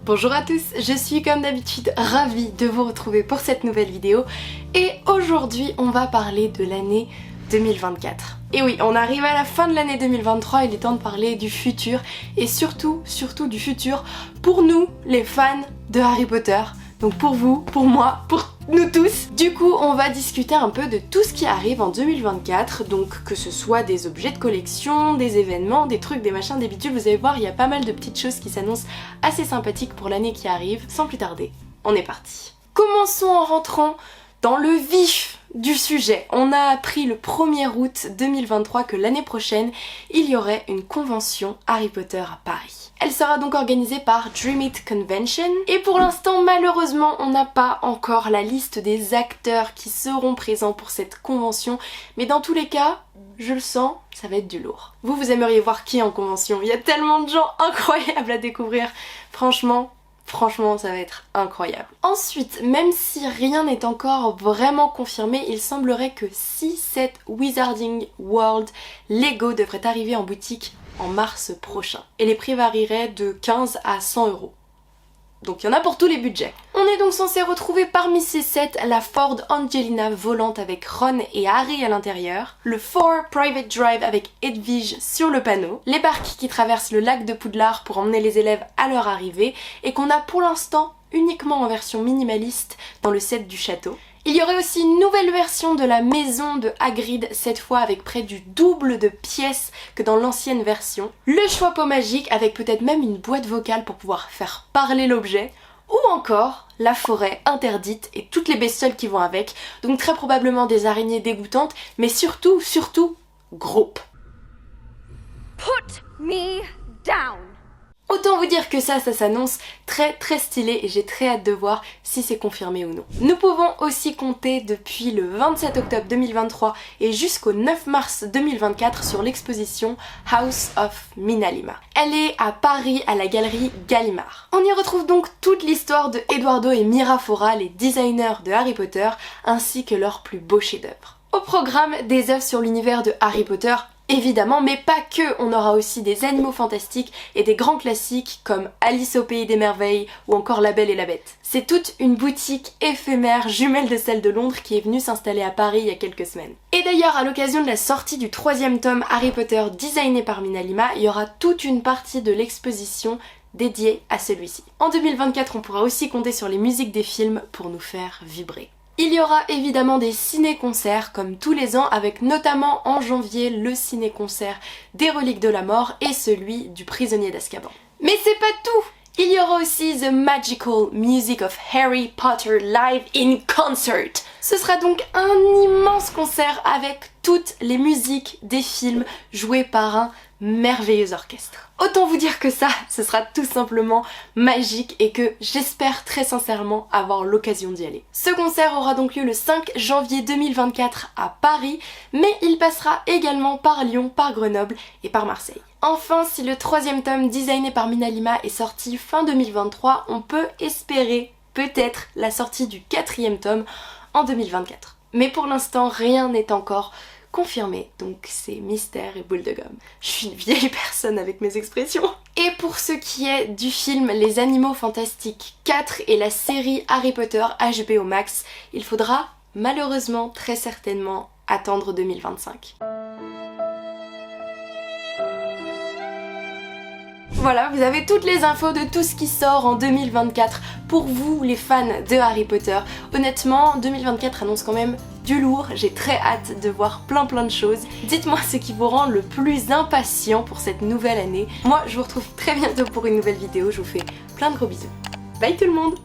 Bonjour à tous, je suis comme d'habitude ravie de vous retrouver pour cette nouvelle vidéo et aujourd'hui on va parler de l'année 2024. Et oui, on arrive à la fin de l'année 2023, il est temps de parler du futur et surtout du futur pour nous les fans de Harry Potter. Donc pour vous, pour moi, pour nous tous. Du coup, on va discuter un peu de tout ce qui arrive en 2024, donc que ce soit des objets de collection, des événements, des trucs, des machins, des bidules, vous allez voir, il y a pas mal de petites choses qui s'annoncent assez sympathiques pour l'année qui arrive. Sans plus tarder, on est parti. Commençons en rentrant dans le vif du sujet. On a appris le 1er août 2023 que l'année prochaine, il y aurait une convention Harry Potter à Paris. Elle sera donc organisée par Dream It Convention et pour l'instant malheureusement on n'a pas encore la liste des acteurs qui seront présents pour cette convention, mais dans tous les cas, je le sens, ça va être du lourd. Vous aimeriez voir qui en convention? Il y a tellement de gens incroyables à découvrir, franchement ça va être incroyable. Ensuite, même si rien n'est encore vraiment confirmé, il semblerait que 6-7 Wizarding World Lego devraient arriver en boutique en mars prochain. Et les prix varieraient de 15 à 100 €. Donc il y en a pour tous les budgets. On est donc censé retrouver parmi ces sets la Ford Angelina volante avec Ron et Harry à l'intérieur, le Ford Private Drive avec Hedwige sur le panneau, les barques qui traversent le lac de Poudlard pour emmener les élèves à leur arrivée et qu'on a pour l'instant uniquement en version minimaliste dans le set du château. Il y aurait aussi une nouvelle version de la maison de Hagrid, cette fois avec près du double de pièces que dans l'ancienne version. Le choix magique avec peut-être même une boîte vocale pour pouvoir faire parler l'objet. Ou encore la forêt interdite et toutes les bestioles qui vont avec. Donc très probablement des araignées dégoûtantes, mais surtout, groupe. Put me down. Autant vous dire que ça s'annonce très stylé et j'ai très hâte de voir si c'est confirmé ou non. Nous pouvons aussi compter depuis le 27 octobre 2023 et jusqu'au 9 mars 2024 sur l'exposition House of Minalima. Elle est à Paris à la galerie Gallimard. On y retrouve donc toute l'histoire de Eduardo et Mira Fora, les designers de Harry Potter, ainsi que leurs plus beaux chefs-d'œuvre. Au programme, des œuvres sur l'univers de Harry Potter, évidemment, mais pas que, on aura aussi des animaux fantastiques et des grands classiques comme Alice au Pays des Merveilles ou encore La Belle et la Bête. C'est toute une boutique éphémère, jumelle de celle de Londres, qui est venue s'installer à Paris il y a quelques semaines. Et d'ailleurs, à l'occasion de la sortie du 3e tome Harry Potter designé par Minalima, il y aura toute une partie de l'exposition dédiée à celui-ci. En 2024, on pourra aussi compter sur les musiques des films pour nous faire vibrer. Il y aura évidemment des ciné-concerts comme tous les ans avec notamment en janvier le ciné-concert des Reliques de la Mort et celui du Prisonnier d'Azkaban. Mais c'est pas tout! Il y aura aussi The Magical Music of Harry Potter Live in Concert. Ce sera donc un immense concert avec toutes les musiques des films jouées par un merveilleux orchestre. Autant vous dire que ça, ce sera tout simplement magique et que j'espère très sincèrement avoir l'occasion d'y aller. Ce concert aura donc lieu le 5 janvier 2024 à Paris, mais il passera également par Lyon, par Grenoble et par Marseille. Enfin, si le 3e tome designé par Minalima est sorti fin 2023, on peut espérer peut-être la sortie du 4e tome en 2024. Mais pour l'instant, rien n'est encore confirmé, donc c'est mystère et boule de gomme. Je suis une vieille personne avec mes expressions. Et pour ce qui est du film Les Animaux Fantastiques 4 et la série Harry Potter HBO Max, il faudra malheureusement très certainement attendre 2025. Voilà, vous avez toutes les infos de tout ce qui sort en 2024 pour vous les fans de Harry Potter. Honnêtement, 2024 annonce quand même du lourd, j'ai très hâte de voir plein de choses. Dites-moi ce qui vous rend le plus impatient pour cette nouvelle année. Moi, je vous retrouve très bientôt pour une nouvelle vidéo, je vous fais plein de gros bisous. Bye tout le monde!